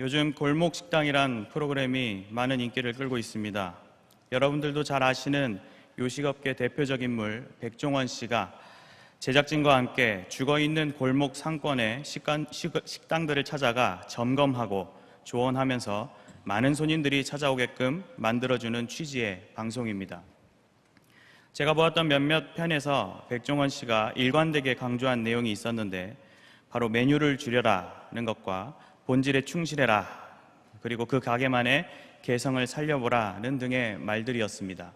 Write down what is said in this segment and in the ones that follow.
요즘 골목 식당이란 프로그램이 많은 인기를 끌고 있습니다. 여러분들도 잘 아시는 요식업계 대표적 인물 백종원 씨가 제작진과 함께 죽어있는 골목 상권의 식당들을 찾아가 점검하고 조언하면서 많은 손님들이 찾아오게끔 만들어주는 취지의 방송입니다. 제가 보았던 몇몇 편에서 백종원 씨가 일관되게 강조한 내용이 있었는데 바로 메뉴를 줄여라는 것과 본질에 충실해라, 그리고 그 가게만의 개성을 살려보라는 등의 말들이었습니다.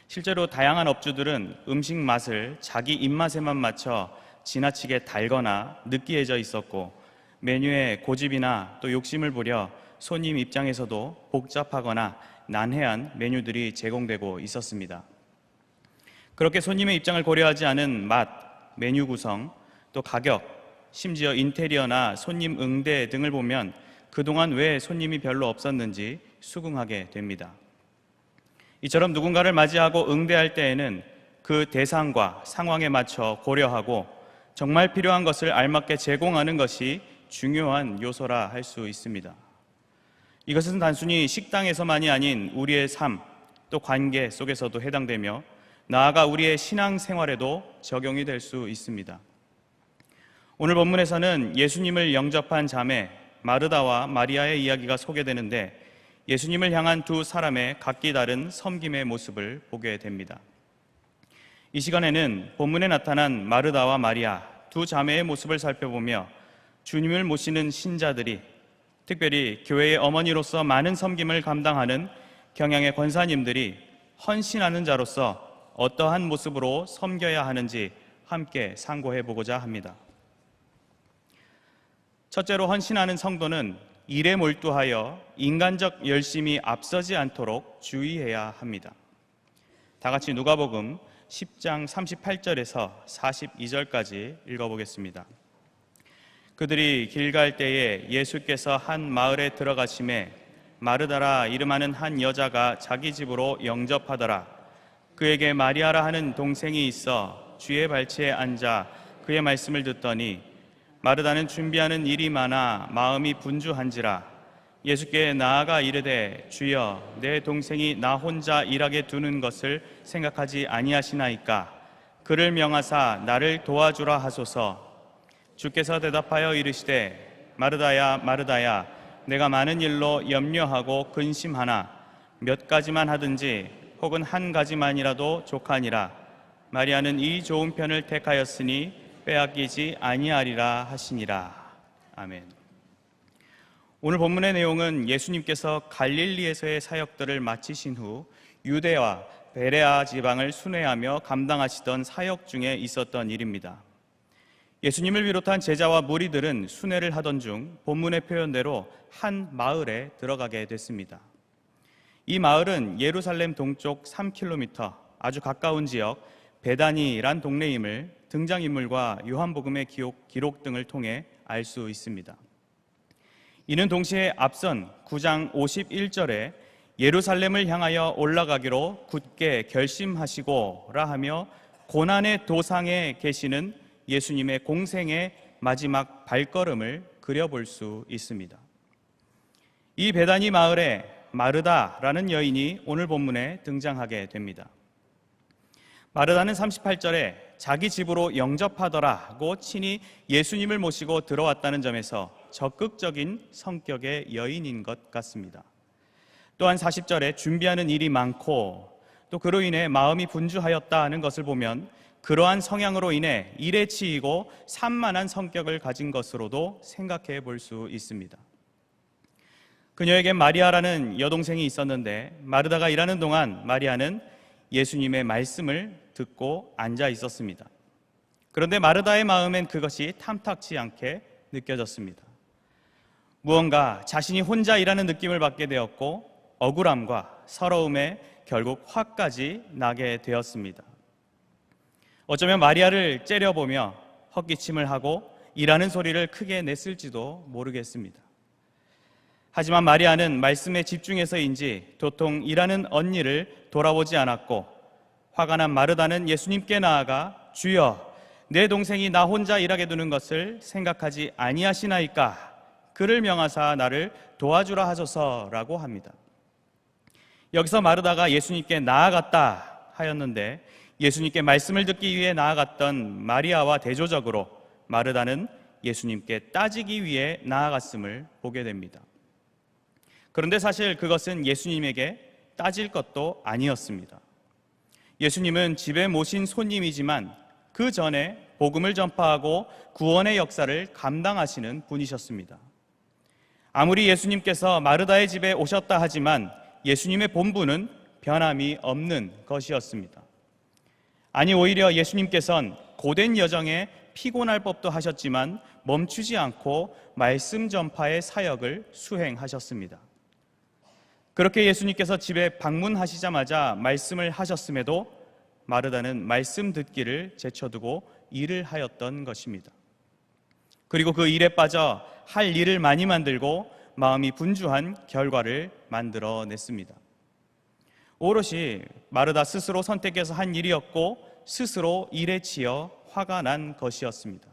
실제로 다양한 업주들은 음식 맛을 자기 입맛에만 맞춰 지나치게 달거나 느끼해져 있었고, 메뉴에 고집이나 또 욕심을 부려 손님 입장에서도 복잡하거나 난해한 메뉴들이 제공되고 있었습니다. 그렇게 손님의 입장을 고려하지 않은 맛, 메뉴 구성, 또 가격, 심지어 인테리어나 손님 응대 등을 보면 그동안 왜 손님이 별로 없었는지 수긍하게 됩니다. 이처럼 누군가를 맞이하고 응대할 때에는 그 대상과 상황에 맞춰 고려하고 정말 필요한 것을 알맞게 제공하는 것이 중요한 요소라 할 수 있습니다. 이것은 단순히 식당에서만이 아닌 우리의 삶, 또 관계 속에서도 해당되며 나아가 우리의 신앙생활에도 적용이 될 수 있습니다. 오늘 본문에서는 예수님을 영접한 자매 마르다와 마리아의 이야기가 소개되는데, 예수님을 향한 두 사람의 각기 다른 섬김의 모습을 보게 됩니다. 이 시간에는 본문에 나타난 마르다와 마리아 두 자매의 모습을 살펴보며 주님을 모시는 신자들이, 특별히 교회의 어머니로서 많은 섬김을 감당하는 경양의 권사님들이 헌신하는 자로서 어떠한 모습으로 섬겨야 하는지 함께 상고해 보고자 합니다. 첫째로, 헌신하는 성도는 일에 몰두하여 인간적 열심이 앞서지 않도록 주의해야 합니다. 다 같이 누가복음 10장 38절에서 42절까지 읽어보겠습니다. 그들이 길 갈 때에 예수께서 한 마을에 들어가심에 마르다라 이름하는 한 여자가 자기 집으로 영접하더라. 그에게 마리아라 하는 동생이 있어 주의 발치에 앉아 그의 말씀을 듣더니 마르다는 준비하는 일이 많아 마음이 분주한지라. 예수께 나아가 이르되 주여, 내 동생이 나 혼자 일하게 두는 것을 생각하지 아니하시나이까. 그를 명하사 나를 도와주라 하소서. 주께서 대답하여 이르시되 마르다야 마르다야, 내가 많은 일로 염려하고 근심하나 몇 가지만 하든지 혹은 한 가지만이라도 족하니라. 마리아는 이 좋은 편을 택하였으니 빼앗기지 아니하리라 하시니라. 아멘. 오늘 본문의 내용은 예수님께서 갈릴리에서의 사역들을 마치신 후 유대와 베레아 지방을 순회하며 감당하시던 사역 중에 있었던 일입니다. 예수님을 비롯한 제자와 무리들은 순회를 하던 중 본문의 표현대로 한 마을에 들어가게 됐습니다. 이 마을은 예루살렘 동쪽 3km 아주 가까운 지역 베다니란 동네임을 등장인물과 요한복음의 기록 등을 통해 알 수 있습니다. 이는 동시에 앞선 9장 51절에 예루살렘을 향하여 올라가기로 굳게 결심하시고라 하며 고난의 도상에 계시는 예수님의 공생의 마지막 발걸음을 그려볼 수 있습니다. 이 베다니 마을에 마르다라는 여인이 오늘 본문에 등장하게 됩니다. 마르다는 38절에 자기 집으로 영접하더라고 친히 예수님을 모시고 들어왔다는 점에서 적극적인 성격의 여인인 것 같습니다. 또한 40절에 준비하는 일이 많고 또 그로 인해 마음이 분주하였다는 것을 보면 그러한 성향으로 인해 일에 치이고 산만한 성격을 가진 것으로도 생각해 볼 수 있습니다. 그녀에겐 마리아라는 여동생이 있었는데 마르다가 일하는 동안 마리아는 예수님의 말씀을 듣고 앉아 있었습니다. 그런데 마르다의 마음엔 그것이 탐탁치 않게 느껴졌습니다. 무언가 자신이 혼자 일하는 느낌을 받게 되었고 억울함과 서러움에 결국 화까지 나게 되었습니다. 어쩌면 마리아를 째려보며 헛기침을 하고 일하는 소리를 크게 냈을지도 모르겠습니다. 하지만 마리아는 말씀에 집중해서인지 도통 일하는 언니를 돌아보지 않았고 화가 난 마르다는 예수님께 나아가 주여, 내 동생이 나 혼자 일하게 두는 것을 생각하지 아니하시나이까. 그를 명하사 나를 도와주라 하소서라고 합니다. 여기서 마르다가 예수님께 나아갔다 하였는데 예수님께 말씀을 듣기 위해 나아갔던 마리아와 대조적으로 마르다는 예수님께 따지기 위해 나아갔음을 보게 됩니다. 그런데 사실 그것은 예수님에게 따질 것도 아니었습니다. 예수님은 집에 모신 손님이지만 그 전에 복음을 전파하고 구원의 역사를 감당하시는 분이셨습니다. 아무리 예수님께서 마르다의 집에 오셨다 하지만 예수님의 본분은 변함이 없는 것이었습니다. 아니, 오히려 예수님께서는 고된 여정에 피곤할 법도 하셨지만 멈추지 않고 말씀 전파의 사역을 수행하셨습니다. 그렇게 예수님께서 집에 방문하시자마자 말씀을 하셨음에도 마르다는 말씀 듣기를 제쳐두고 일을 하였던 것입니다. 그리고 그 일에 빠져 할 일을 많이 만들고 마음이 분주한 결과를 만들어냈습니다. 오롯이 마르다 스스로 선택해서 한 일이었고 스스로 일에 치여 화가 난 것이었습니다.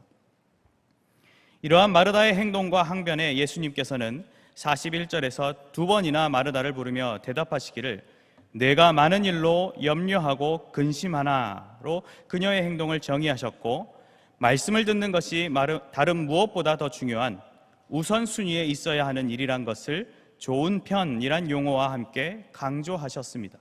이러한 마르다의 행동과 항변에 예수님께서는 41절에서 두 번이나 마르다를 부르며 대답하시기를 내가 많은 일로 염려하고 근심하나로 그녀의 행동을 정의하셨고 말씀을 듣는 것이 다른 무엇보다 더 중요한 우선순위에 있어야 하는 일이란 것을 좋은 편이란 용어와 함께 강조하셨습니다.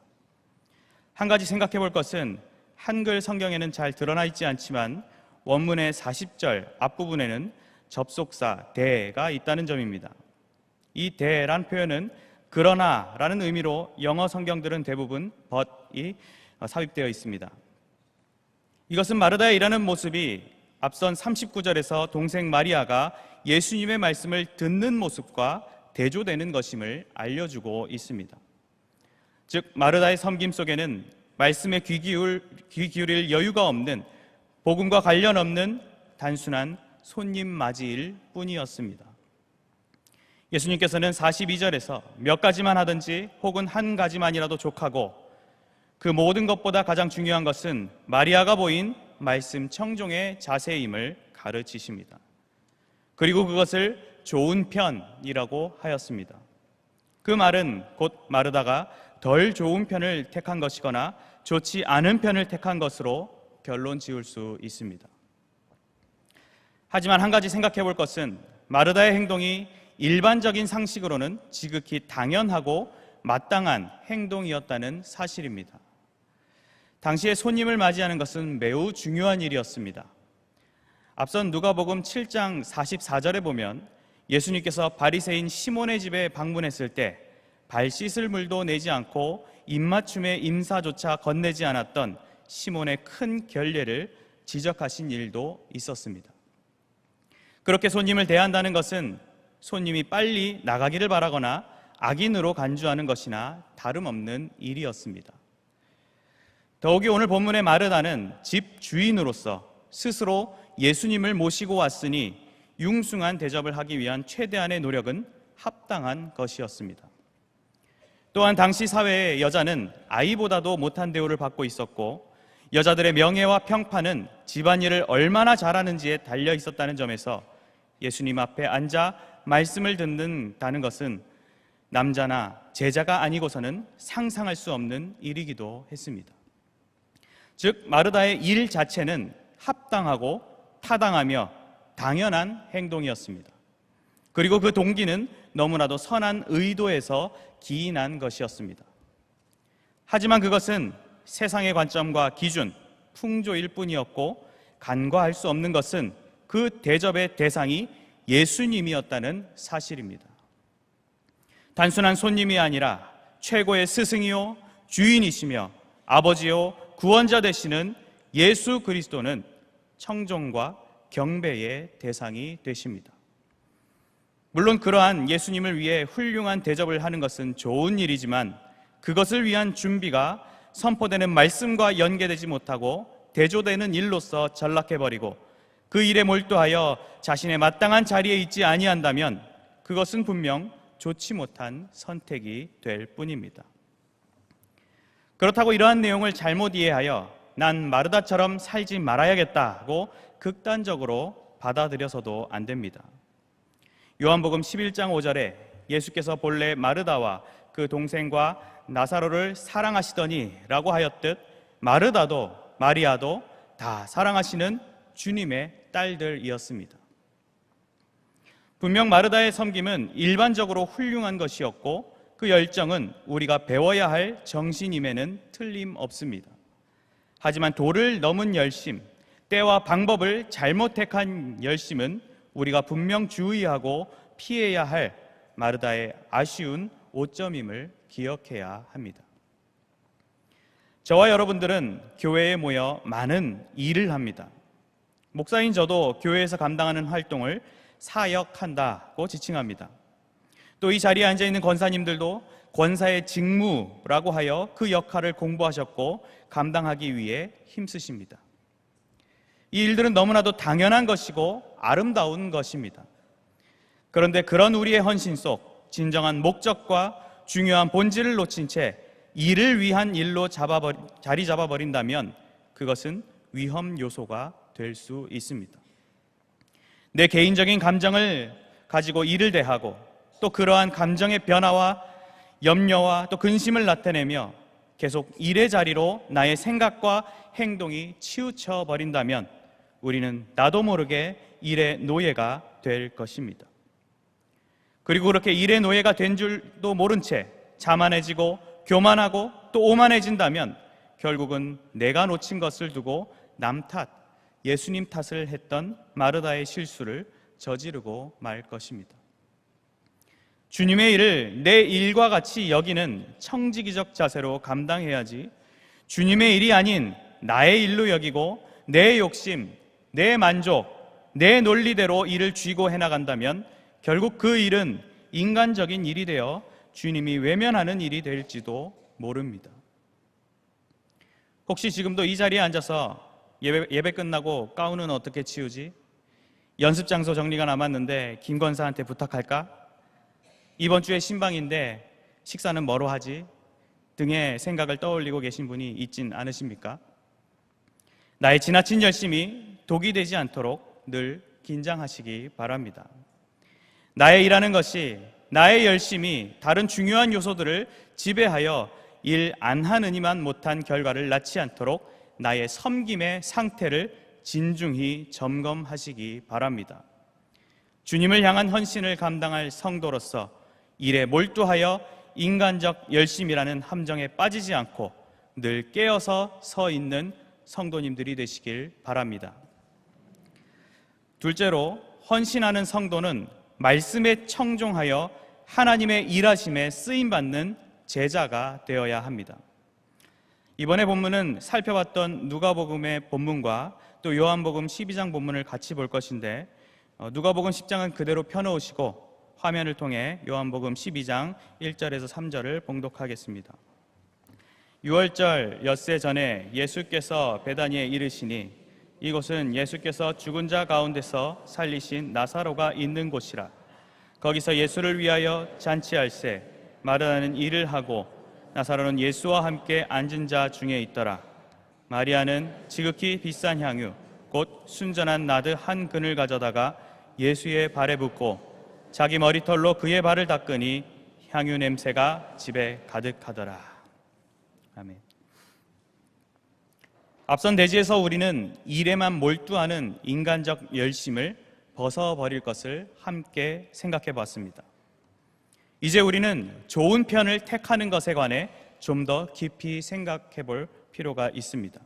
한 가지 생각해 볼 것은 한글 성경에는 잘 드러나 있지 않지만 원문의 40절 앞부분에는 접속사 대가 있다는 점입니다. 이 대란 표현은 그러나라는 의미로 영어 성경들은 대부분 but이 삽입되어 있습니다. 이것은 마르다의 일하는 모습이 앞선 39절에서 동생 마리아가 예수님의 말씀을 듣는 모습과 대조되는 것임을 알려주고 있습니다. 즉 마르다의 섬김 속에는 말씀에 귀 기울일 여유가 없는, 복음과 관련 없는 단순한 손님 맞이일 뿐이었습니다. 예수님께서는 42절에서 몇 가지만 하든지 혹은 한 가지만이라도 족하고 그 모든 것보다 가장 중요한 것은 마리아가 보인 말씀 청종의 자세임을 가르치십니다. 그리고 그것을 좋은 편이라고 하였습니다. 그 말은 곧 마르다가 덜 좋은 편을 택한 것이거나 좋지 않은 편을 택한 것으로 결론 지을 수 있습니다. 하지만 한 가지 생각해 볼 것은 마르다의 행동이 일반적인 상식으로는 지극히 당연하고 마땅한 행동이었다는 사실입니다. 당시에 손님을 맞이하는 것은 매우 중요한 일이었습니다. 앞선 누가복음 7장 44절에 보면 예수님께서 바리새인 시몬의 집에 방문했을 때 발 씻을 물도 내지 않고 입맞춤의 임사조차 건네지 않았던 시몬의 큰 결례를 지적하신 일도 있었습니다. 그렇게 손님을 대한다는 것은 손님이 빨리 나가기를 바라거나 악인으로 간주하는 것이나 다름없는 일이었습니다. 더욱이 오늘 본문의 마르다는 집 주인으로서 스스로 예수님을 모시고 왔으니 융숭한 대접을 하기 위한 최대한의 노력은 합당한 것이었습니다. 또한 당시 사회의 여자는 아이보다도 못한 대우를 받고 있었고 여자들의 명예와 평판은 집안일을 얼마나 잘하는지에 달려 있었다는 점에서 예수님 앞에 앉아 말씀을 듣는다는 것은 남자나 제자가 아니고서는 상상할 수 없는 일이기도 했습니다. 즉 마르다의 일 자체는 합당하고 타당하며 당연한 행동이었습니다. 그리고 그 동기는 너무나도 선한 의도에서 기인한 것이었습니다. 하지만 그것은 세상의 관점과 기준, 풍조일 뿐이었고 간과할 수 없는 것은 그 대접의 대상이 예수님이었다는 사실입니다. 단순한 손님이 아니라 최고의 스승이요 주인이시며 아버지요 구원자 되시는 예수 그리스도는 청종과 경배의 대상이 되십니다. 물론 그러한 예수님을 위해 훌륭한 대접을 하는 것은 좋은 일이지만 그것을 위한 준비가 선포되는 말씀과 연계되지 못하고 대조되는 일로서 전락해버리고 그 일에 몰두하여 자신의 마땅한 자리에 있지 아니한다면 그것은 분명 좋지 못한 선택이 될 뿐입니다. 그렇다고 이러한 내용을 잘못 이해하여 난 마르다처럼 살지 말아야겠다고 극단적으로 받아들여서도 안 됩니다. 요한복음 11장 5절에 예수께서 본래 마르다와 그 동생과 나사로를 사랑하시더니 라고 하였듯 마르다도 마리아도 다 사랑하시는 주님의 딸들이었습니다. 분명 마르다의 섬김은 일반적으로 훌륭한 것이었고 그 열정은 우리가 배워야 할 정신임에는 틀림없습니다. 하지만 도를 넘은 열심, 때와 방법을 잘못 택한 열심은 우리가 분명 주의하고 피해야 할 마르다의 아쉬운 오점임을 기억해야 합니다. 저와 여러분들은 교회에 모여 많은 일을 합니다. 목사인 저도 교회에서 감당하는 활동을 사역한다고 지칭합니다. 또 이 자리에 앉아있는 권사님들도 권사의 직무라고 하여 그 역할을 공부하셨고 감당하기 위해 힘쓰십니다. 이 일들은 너무나도 당연한 것이고 아름다운 것입니다. 그런데 그런 우리의 헌신 속 진정한 목적과 중요한 본질을 놓친 채 일을 위한 일로 자리 잡아버린다면 그것은 위험 요소가 될 수 있습니다. 내 개인적인 감정을 가지고 일을 대하고 또 그러한 감정의 변화와 염려와 또 근심을 나타내며 계속 일의 자리로 나의 생각과 행동이 치우쳐 버린다면 우리는 나도 모르게 일의 노예가 될 것입니다. 그리고 그렇게 일의 노예가 된 줄도 모른 채 자만해지고 교만하고 또 오만해진다면 결국은 내가 놓친 것을 두고 남 탓, 예수님 탓을 했던 마르다의 실수를 저지르고 말 것입니다. 주님의 일을 내 일과 같이 여기는 청지기적 자세로 감당해야지 주님의 일이 아닌 나의 일로 여기고 내 욕심, 내 만족, 내 논리대로 일을 쥐고 해나간다면 결국 그 일은 인간적인 일이 되어 주님이 외면하는 일이 될지도 모릅니다. 혹시 지금도 이 자리에 앉아서 예배 끝나고 가운은 어떻게 치우지? 연습 장소 정리가 남았는데 김 권사한테 부탁할까? 이번 주에 신방인데 식사는 뭐로 하지? 등의 생각을 떠올리고 계신 분이 있진 않으십니까? 나의 지나친 열심이 독이 되지 않도록 늘 긴장하시기 바랍니다. 나의 일하는 것이 나의 열심이 다른 중요한 요소들을 지배하여 일 안 하느니만 못한 결과를 낳지 않도록 나의 섬김의 상태를 진중히 점검하시기 바랍니다. 주님을 향한 헌신을 감당할 성도로서 일에 몰두하여 인간적 열심이라는 함정에 빠지지 않고 늘 깨어서 서 있는 성도님들이 되시길 바랍니다. 둘째로, 헌신하는 성도는 말씀에 청종하여 하나님의 일하심에 쓰임받는 제자가 되어야 합니다. 이번에 본문은 살펴봤던 누가복음의 본문과 또 요한복음 12장 본문을 같이 볼 것인데 누가복음 10장은 그대로 펴놓으시고 화면을 통해 요한복음 12장 1절에서 3절을 봉독하겠습니다. 6월절 엿새 전에 예수께서 베다니에 이르시니 이곳은 예수께서 죽은 자 가운데서 살리신 나사로가 있는 곳이라. 거기서 예수를 위하여 잔치할새 마르다는 일을 하고 나사로는 예수와 함께 앉은 자 중에 있더라. 마리아는 지극히 비싼 향유 곧 순전한 나드 한 근을 가져다가 예수의 발에 붓고 자기 머리털로 그의 발을 닦으니 향유 냄새가 집에 가득하더라. 아멘. 앞선 대지에서 우리는 일에만 몰두하는 인간적 열심을 벗어버릴 것을 함께 생각해 봤습니다. 이제 우리는 좋은 편을 택하는 것에 관해 좀 더 깊이 생각해 볼 필요가 있습니다.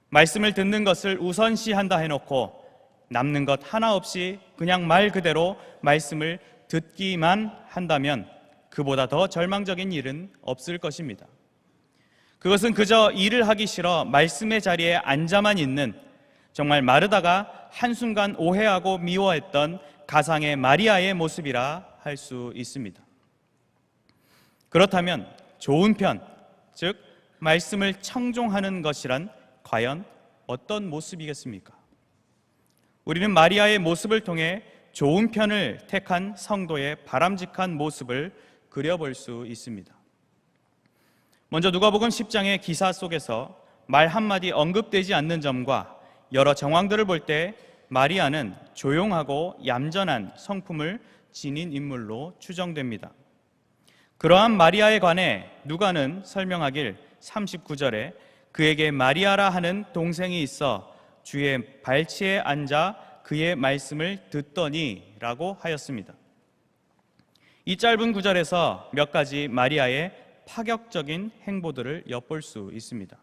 말씀을 듣는 것을 우선시한다 해놓고 남는 것 하나 없이 그냥 말 그대로 말씀을 듣기만 한다면 그보다 더 절망적인 일은 없을 것입니다. 그것은 그저 일을 하기 싫어 말씀의 자리에 앉아만 있는 정말 마르다가 한순간 오해하고 미워했던 가상의 마리아의 모습이라 할 수 있습니다. 그렇다면 좋은 편, 즉 말씀을 청종하는 것이란 과연 어떤 모습이겠습니까? 우리는 마리아의 모습을 통해 좋은 편을 택한 성도의 바람직한 모습을 그려볼 수 있습니다. 먼저 누가복음 10장의 기사 속에서 말 한마디 언급되지 않는 점과 여러 정황들을 볼 때 마리아는 조용하고 얌전한 성품을 지닌 인물로 추정됩니다. 그러한 마리아에 관해 누가는 설명하길 39절에 그에게 마리아라 하는 동생이 있어 주의 발치에 앉아 그의 말씀을 듣더니 라고 하였습니다. 이 짧은 구절에서 몇 가지 마리아의 파격적인 행보들을 엿볼 수 있습니다.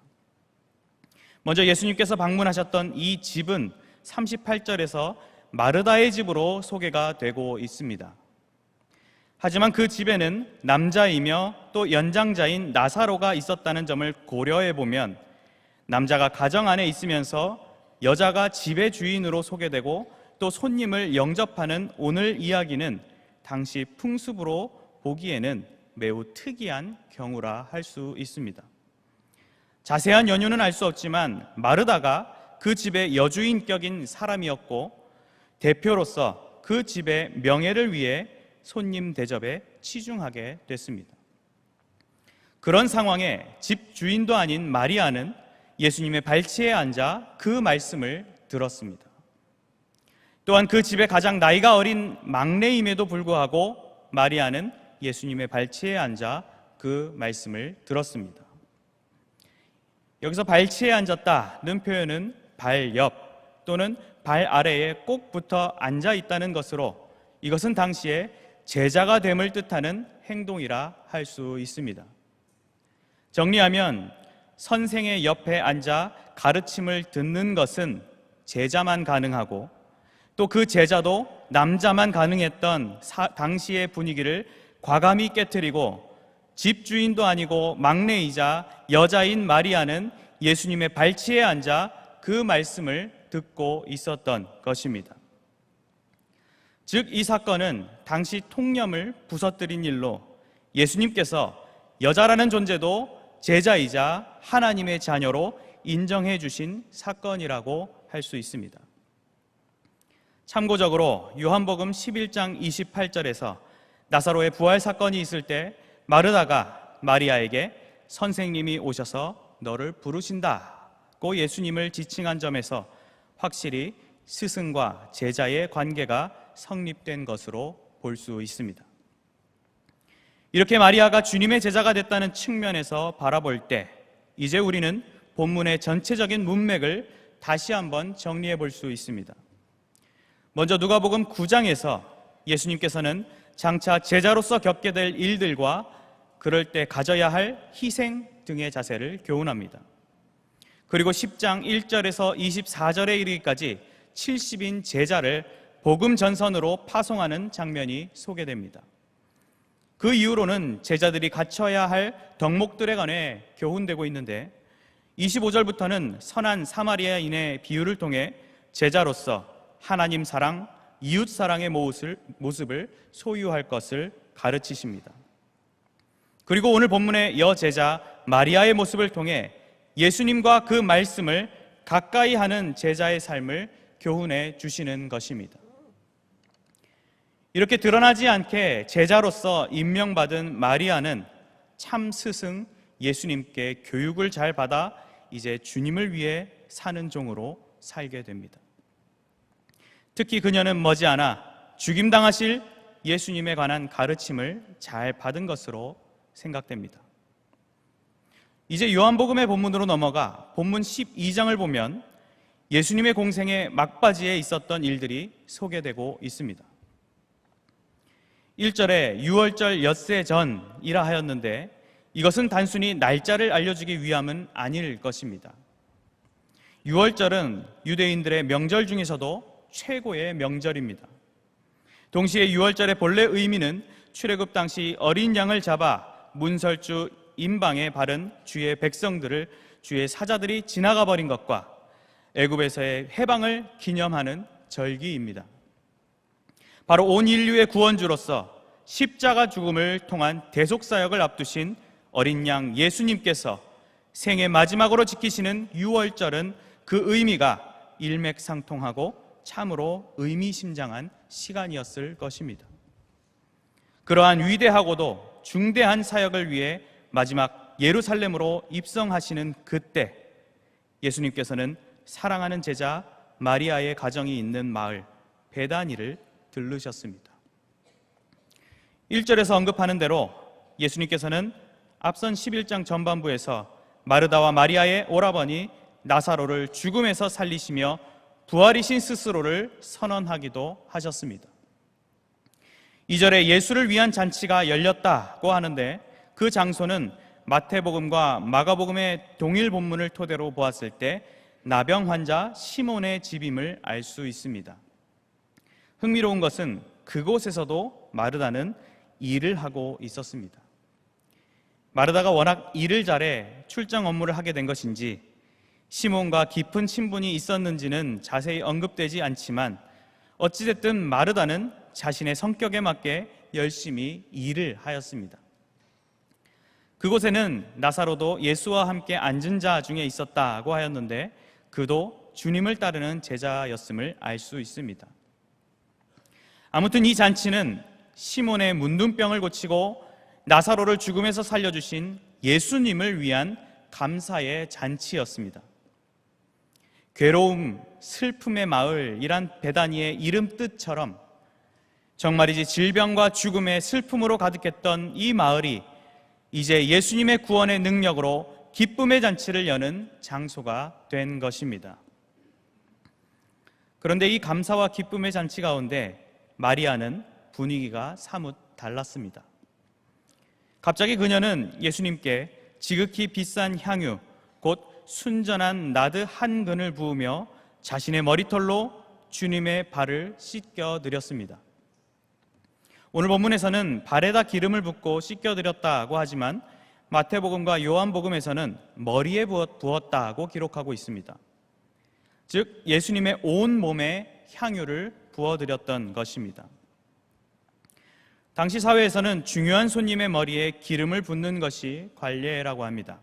먼저 예수님께서 방문하셨던 이 집은 38절에서 마르다의 집으로 소개가 되고 있습니다. 하지만 그 집에는 남자이며 또 연장자인 나사로가 있었다는 점을 고려해 보면 남자가 가정 안에 있으면서 여자가 집의 주인으로 소개되고 또 손님을 영접하는 오늘 이야기는 당시 풍습으로 보기에는 매우 특이한 경우라 할 수 있습니다. 자세한 연유는 알 수 없지만 마르다가 그 집의 여주인격인 사람이었고 대표로서 그 집의 명예를 위해 손님 대접에 치중하게 됐습니다. 그런 상황에 집 주인도 아닌 마리아는 예수님의 발치에 앉아 그 말씀을 들었습니다. 또한 그 집의 가장 나이가 어린 막내임에도 불구하고 마리아는 예수님의 발치에 앉아 그 말씀을 들었습니다. 여기서 발치에 앉았다는 표현은 발 옆 또는 발 아래에 꼭 붙어 앉아 있다는 것으로 이것은 당시에 제자가 됨을 뜻하는 행동이라 할 수 있습니다. 정리하면 선생의 옆에 앉아 가르침을 듣는 것은 제자만 가능하고 또 그 제자도 남자만 가능했던 당시의 분위기를 과감히 깨트리고 집주인도 아니고 막내이자 여자인 마리아는 예수님의 발치에 앉아 그 말씀을 듣고 있었던 것입니다. 즉, 이 사건은 당시 통념을 부서뜨린 일로 예수님께서 여자라는 존재도 제자이자 하나님의 자녀로 인정해 주신 사건이라고 할 수 있습니다. 참고적으로 요한복음 11장 28절에서 나사로의 부활 사건이 있을 때 마르다가 마리아에게 선생님이 오셔서 너를 부르신다고 예수님을 지칭한 점에서 확실히 스승과 제자의 관계가 성립된 것으로 볼 수 있습니다. 이렇게 마리아가 주님의 제자가 됐다는 측면에서 바라볼 때 이제 우리는 본문의 전체적인 문맥을 다시 한번 정리해 볼 수 있습니다. 먼저 누가복음 9장에서 예수님께서는 장차 제자로서 겪게 될 일들과 그럴 때 가져야 할 희생 등의 자세를 교훈합니다. 그리고 10장 1절에서 24절에 이르기까지 70인 제자를 복음 전선으로 파송하는 장면이 소개됩니다. 그 이후로는 제자들이 갖춰야 할 덕목들에 관해 교훈되고 있는데 25절부터는 선한 사마리아인의 비유를 통해 제자로서 하나님 사랑, 이웃 사랑의 모습을 소유할 것을 가르치십니다. 그리고 오늘 본문의 여제자 마리아의 모습을 통해 예수님과 그 말씀을 가까이 하는 제자의 삶을 교훈해 주시는 것입니다. 이렇게 드러나지 않게 제자로서 임명받은 마리아는 참 스승 예수님께 교육을 잘 받아 이제 주님을 위해 사는 종으로 살게 됩니다. 특히 그녀는 머지않아 죽임당하실 예수님에 관한 가르침을 잘 받은 것으로 생각됩니다. 이제 요한복음의 본문으로 넘어가 본문 12장을 보면 예수님의 공생의 막바지에 있었던 일들이 소개되고 있습니다. 1절에 유월절 엿새 전이라 하였는데 이것은 단순히 날짜를 알려주기 위함은 아닐 것입니다. 유월절은 유대인들의 명절 중에서도 최고의 명절입니다. 동시에 유월절의 본래 의미는 출애굽 당시 어린 양을 잡아 문설주 임방에 바른 주의 백성들을 주의 사자들이 지나가 버린 것과 애굽에서의 해방을 기념하는 절기입니다. 바로 온 인류의 구원주로서 십자가 죽음을 통한 대속사역을 앞두신 어린 양 예수님께서 생애 마지막으로 지키시는 유월절은 그 의미가 일맥상통하고 참으로 의미심장한 시간이었을 것입니다. 그러한 위대하고도 중대한 사역을 위해 마지막 예루살렘으로 입성하시는 그때 예수님께서는 사랑하는 제자 마리아의 가정이 있는 마을 베다니를 들르셨습니다. 1절에서 언급하는 대로 예수님께서는 앞선 11장 전반부에서 마르다와 마리아의 오라버니 나사로를 죽음에서 살리시며 부활이신 스스로를 선언하기도 하셨습니다. 2절에 예수를 위한 잔치가 열렸다고 하는데 그 장소는 마태복음과 마가복음의 동일 본문을 토대로 보았을 때 나병 환자 시몬의 집임을 알 수 있습니다. 흥미로운 것은 그곳에서도 마르다는 일을 하고 있었습니다. 마르다가 워낙 일을 잘해 출장 업무를 하게 된 것인지 시몬과 깊은 친분이 있었는지는 자세히 언급되지 않지만 어찌됐든 마르다는 자신의 성격에 맞게 열심히 일을 하였습니다. 그곳에는 나사로도 예수와 함께 앉은 자 중에 있었다고 하였는데 그도 주님을 따르는 제자였음을 알 수 있습니다. 아무튼 이 잔치는 시몬의 문둥병을 고치고 나사로를 죽음에서 살려주신 예수님을 위한 감사의 잔치였습니다. 괴로움, 슬픔의 마을이란 베다니의 이름 뜻처럼 정말이지 질병과 죽음의 슬픔으로 가득했던 이 마을이 이제 예수님의 구원의 능력으로 기쁨의 잔치를 여는 장소가 된 것입니다. 그런데 이 감사와 기쁨의 잔치 가운데 마리아는 분위기가 사뭇 달랐습니다. 갑자기 그녀는 예수님께 지극히 비싼 향유, 곧 순전한 나드 한 근을 부으며 자신의 머리털로 주님의 발을 씻겨드렸습니다. 오늘 본문에서는 발에다 기름을 붓고 씻겨드렸다고 하지만 마태복음과 요한복음에서는 머리에 부었다고 기록하고 있습니다. 즉 예수님의 온 몸에 향유를 부어드렸던 것입니다. 당시 사회에서는 중요한 손님의 머리에 기름을 붓는 것이 관례라고 합니다.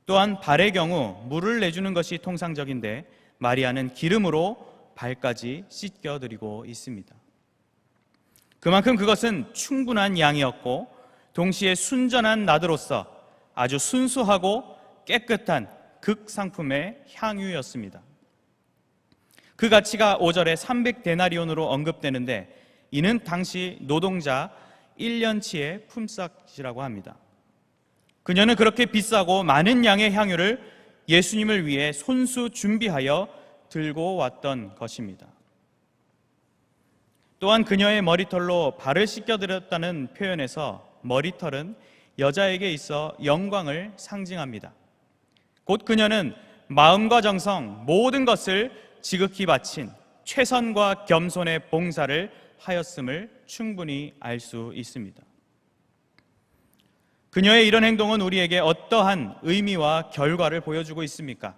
또한 발의 경우 물을 내주는 것이 통상적인데 마리아는 기름으로 발까지 씻겨드리고 있습니다. 그만큼 그것은 충분한 양이었고 동시에 순전한 나드로서 아주 순수하고 깨끗한 극상품의 향유였습니다. 그 가치가 5절에 300데나리온으로 언급되는데 이는 당시 노동자 1년치의 품삯이라고 합니다. 그녀는 그렇게 비싸고 많은 양의 향유를 예수님을 위해 손수 준비하여 들고 왔던 것입니다. 또한 그녀의 머리털로 발을 씻겨드렸다는 표현에서 머리털은 여자에게 있어 영광을 상징합니다. 곧 그녀는 마음과 정성 모든 것을 지극히 바친 최선과 겸손의 봉사를 하였음을 충분히 알 수 있습니다. 그녀의 이런 행동은 우리에게 어떠한 의미와 결과를 보여주고 있습니까?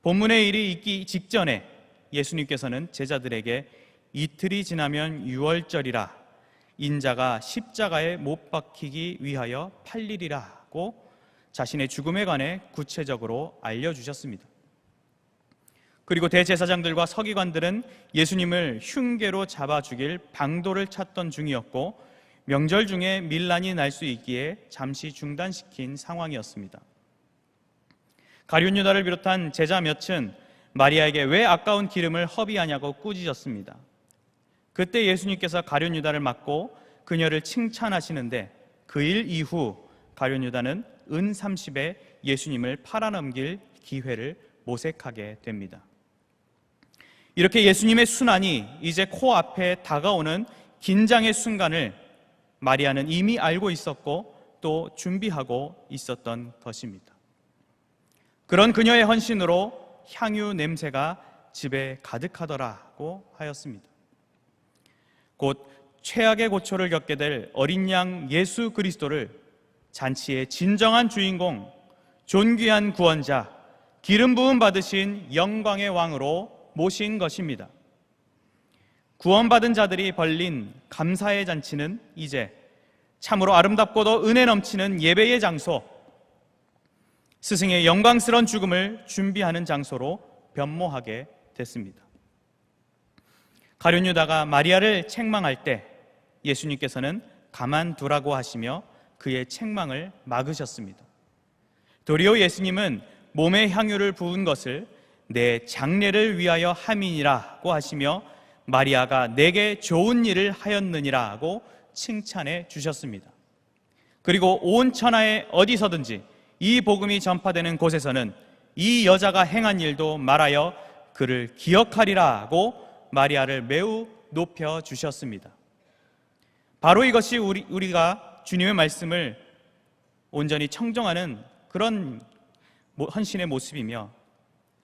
본문의 일이 있기 직전에 예수님께서는 제자들에게 이틀이 지나면 유월절이라 인자가 십자가에 못 박히기 위하여 팔리리라고 자신의 죽음에 관해 구체적으로 알려주셨습니다. 그리고 대제사장들과 서기관들은 예수님을 흉계로 잡아 죽일 방도를 찾던 중이었고 명절 중에 밀란이 날 수 있기에 잠시 중단시킨 상황이었습니다. 가룟 유다를 비롯한 제자 몇은 마리아에게 왜 아까운 기름을 허비하냐고 꾸짖었습니다. 그때 예수님께서 가룟 유다를 맞고 그녀를 칭찬하시는데 그 일 이후 가룟 유다는 은 30에 예수님을 팔아넘길 기회를 모색하게 됩니다. 이렇게 예수님의 순환이 이제 코앞에 다가오는 긴장의 순간을 마리아는 이미 알고 있었고 또 준비하고 있었던 것입니다. 그런 그녀의 헌신으로 향유 냄새가 집에 가득하더라고 하였습니다. 곧 최악의 고초를 겪게 될 어린 양 예수 그리스도를 잔치의 진정한 주인공, 존귀한 구원자, 기름 부음 받으신 영광의 왕으로 모신 것입니다. 구원받은 자들이 벌린 감사의 잔치는 이제 참으로 아름답고도 은혜 넘치는 예배의 장소, 스승의 영광스러운 죽음을 준비하는 장소로 변모하게 됐습니다. 가룟 유다가 마리아를 책망할 때 예수님께서는 가만두라고 하시며 그의 책망을 막으셨습니다. 도리어 예수님은 몸에 향유를 부은 것을 내 장래를 위하여 함이니라고 하시며 마리아가 내게 좋은 일을 하였느니라고 칭찬해 주셨습니다. 그리고 온 천하에 어디서든지 이 복음이 전파되는 곳에서는 이 여자가 행한 일도 말하여 그를 기억하리라고 마리아를 매우 높여 주셨습니다. 바로 이것이 우리가 주님의 말씀을 온전히 청정하는 그런 헌신의 모습이며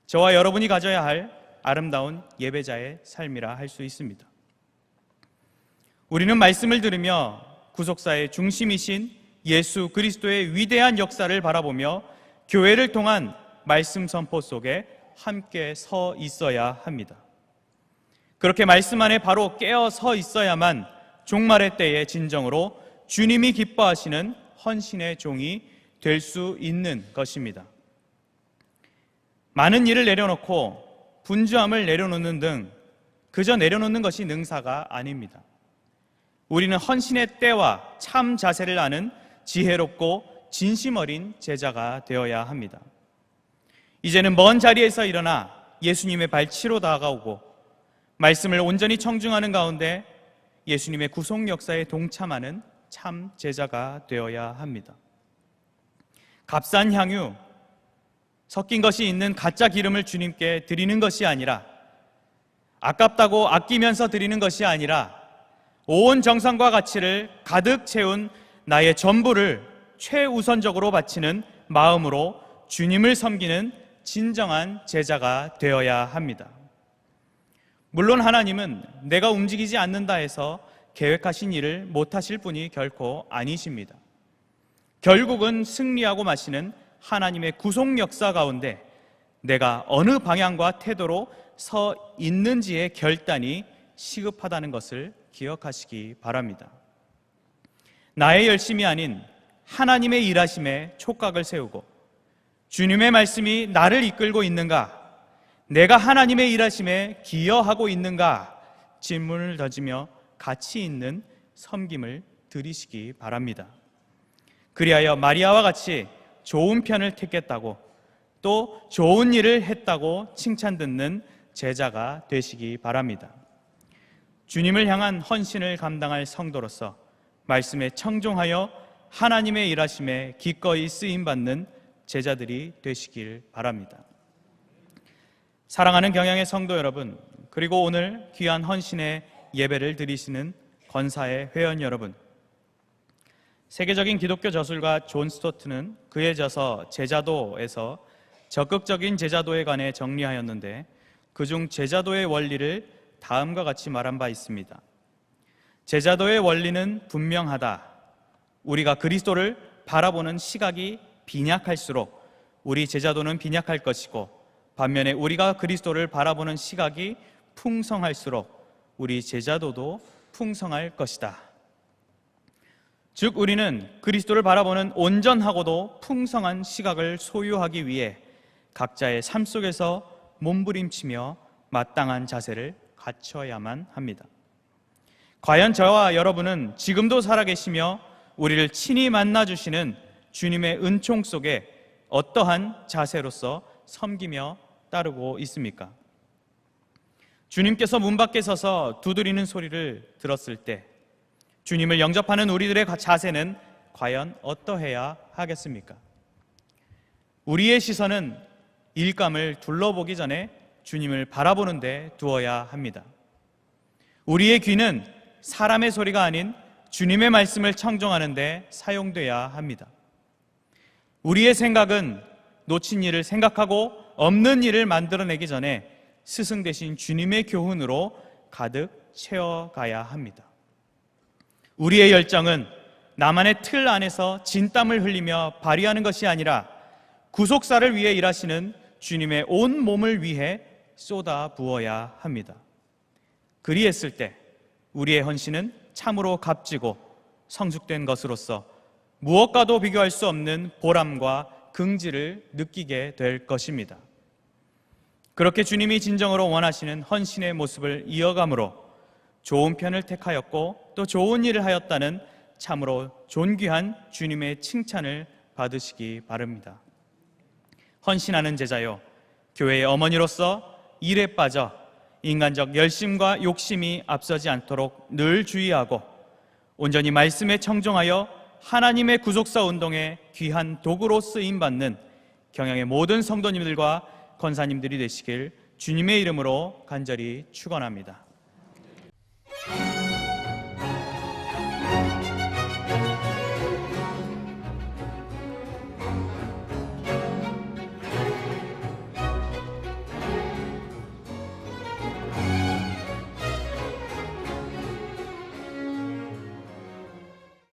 저와 여러분이 가져야 할 아름다운 예배자의 삶이라 할 수 있습니다. 우리는 말씀을 들으며 구속사의 중심이신 예수 그리스도의 위대한 역사를 바라보며 교회를 통한 말씀 선포 속에 함께 서 있어야 합니다. 그렇게 말씀 안에 바로 깨어 서 있어야만 종말의 때에 진정으로 주님이 기뻐하시는 헌신의 종이 될 수 있는 것입니다. 많은 일을 내려놓고 분주함을 내려놓는 등 그저 내려놓는 것이 능사가 아닙니다. 우리는 헌신의 때와 참 자세를 아는 지혜롭고 진심 어린 제자가 되어야 합니다. 이제는 먼 자리에서 일어나 예수님의 발치로 다가오고 말씀을 온전히 청중하는 가운데 예수님의 구속 역사에 동참하는 참 제자가 되어야 합니다. 값싼 향유, 섞인 것이 있는 가짜 기름을 주님께 드리는 것이 아니라, 아깝다고 아끼면서 드리는 것이 아니라 온 정성과 가치를 가득 채운 나의 전부를 최우선적으로 바치는 마음으로 주님을 섬기는 진정한 제자가 되어야 합니다. 물론 하나님은 내가 움직이지 않는다 해서 계획하신 일을 못하실 분이 결코 아니십니다. 결국은 승리하고 마시는 하나님의 구속 역사 가운데 내가 어느 방향과 태도로 서 있는지의 결단이 시급하다는 것을 기억하시기 바랍니다. 나의 열심이 아닌 하나님의 일하심에 촉각을 세우고 주님의 말씀이 나를 이끌고 있는가, 내가 하나님의 일하심에 기여하고 있는가 질문을 던지며 가치 있는 섬김을 드리시기 바랍니다. 그리하여 마리아와 같이 좋은 편을 택했다고 또 좋은 일을 했다고 칭찬 듣는 제자가 되시기 바랍니다. 주님을 향한 헌신을 감당할 성도로서 말씀에 청종하여 하나님의 일하심에 기꺼이 쓰임받는 제자들이 되시길 바랍니다. 사랑하는 경양의 성도 여러분, 그리고 오늘 귀한 헌신의 예배를 드리시는 권사의 회원 여러분, 세계적인 기독교 저술가 존 스토트는 그의 저서 제자도에서 적극적인 제자도에 관해 정리하였는데 그중 제자도의 원리를 다음과 같이 말한 바 있습니다. 제자도의 원리는 분명하다. 우리가 그리스도를 바라보는 시각이 빈약할수록 우리 제자도는 빈약할 것이고, 반면에 우리가 그리스도를 바라보는 시각이 풍성할수록 우리 제자도도 풍성할 것이다. 즉 우리는 그리스도를 바라보는 온전하고도 풍성한 시각을 소유하기 위해 각자의 삶 속에서 몸부림치며 마땅한 자세를 갖춰야만 합니다. 과연 저와 여러분은 지금도 살아계시며 우리를 친히 만나주시는 주님의 은총 속에 어떠한 자세로서 섬기며 따르고 있습니까? 주님께서 문 밖에 서서 두드리는 소리를 들었을 때 주님을 영접하는 우리들의 자세는 과연 어떠해야 하겠습니까? 우리의 시선은 일감을 둘러보기 전에 주님을 바라보는 데 두어야 합니다. 우리의 귀는 사람의 소리가 아닌 주님의 말씀을 청종하는 데 사용돼야 합니다. 우리의 생각은 놓친 일을 생각하고 없는 일을 만들어내기 전에 스승 되신 주님의 교훈으로 가득 채워가야 합니다. 우리의 열정은 나만의 틀 안에서 진땀을 흘리며 발휘하는 것이 아니라 구속사를 위해 일하시는 주님의 온 몸을 위해 쏟아 부어야 합니다. 그리했을 때 우리의 헌신은 참으로 값지고 성숙된 것으로서 무엇과도 비교할 수 없는 보람과 긍지를 느끼게 될 것입니다. 그렇게 주님이 진정으로 원하시는 헌신의 모습을 이어감으로 좋은 편을 택하였고 또 좋은 일을 하였다는 참으로 존귀한 주님의 칭찬을 받으시기 바랍니다. 헌신하는 제자요, 교회의 어머니로서 일에 빠져 인간적 열심과 욕심이 앞서지 않도록 늘 주의하고 온전히 말씀에 청종하여 하나님의 구속사 운동의 귀한 도구로 쓰임받는 경양의 모든 성도님들과 권사님들이 되시길 주님의 이름으로 간절히 축원합니다.